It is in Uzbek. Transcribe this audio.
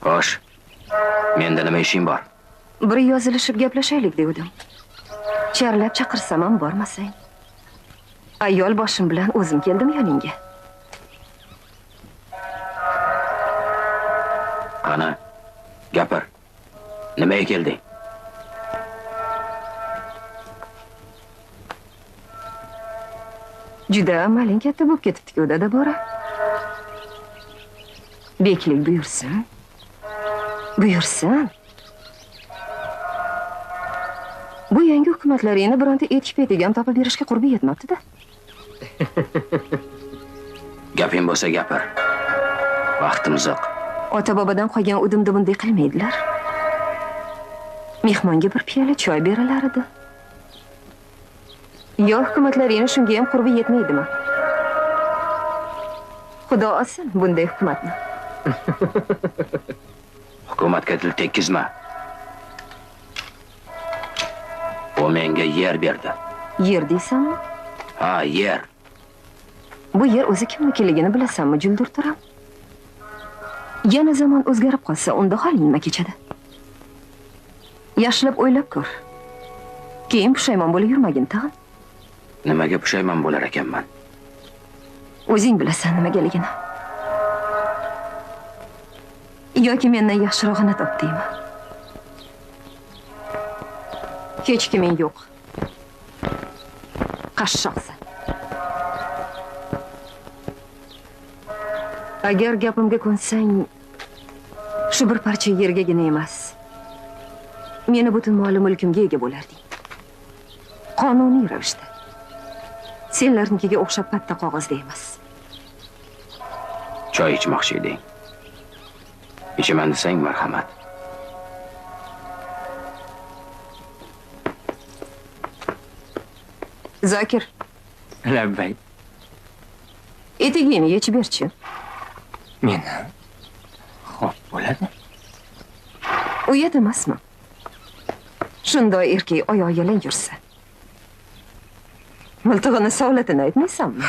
Xo'sh. Menda nima ishing bor? Bir yozilishib gaplashaylik dedim. Chorlab chaqirsam ham bormasang. Ayol boshim bilan o'zim keldim yoningga. Qani, gapir. Nimaga kelding? Juda amalin katta bo'lib ketibdi-ku, dada Bora. Beklik buyursin. Buyursin. Bu yangi hukumatlaringni bironta etik petiga ham topib berishga qurbi yetmabdi-da. Gaping bo'lsa gapir. Vaqtimiz yo'q. Ota-bobodan qolgan udimni bunday qilmaydilar. Mehmonga bir piyola choy berilar edi. Yo hukumatlaringni shunga ham qurbi yetmaydimi? Xudo olsin bunday hukumatni. Hukumatga til tekkizma. U menga yer berdi. Yer deysanmi? Ha, yer. Bu yer o'zi kimnikiligini bilasanmi, Juldur Turam? Yana zamon o'zgarib qolsa, unda holing nima kechadi? Yaxshilab o'ylab ko'r. Keyin pushaymon bo'lib yurmagin tag'in. Nimaga pushaymon bo'lar ekanman? O'zing bilasan nimagaligini. Yoki mendan yaxshirog'ini top deymi? Hech kiming yo'q. Qashshoqsan. Agar gapimga ko'nsang, shu bir parcha yergagina emas, meni butun mol-mulkimga ega bo'larding. Qonuniy ravishda. Senlarnikiga o'xshab patta qog'ozda emas. Choy ichmoqchi eding. Ichaman desang marhamat. Zokir. Labbay. Etigingni yechib berchi. Meni. Xo'p, bo'ladi. Uyat emasmi? Shunday erkak oyoq yalang yursa. Miltig'ini savlatini aytmaysanmi?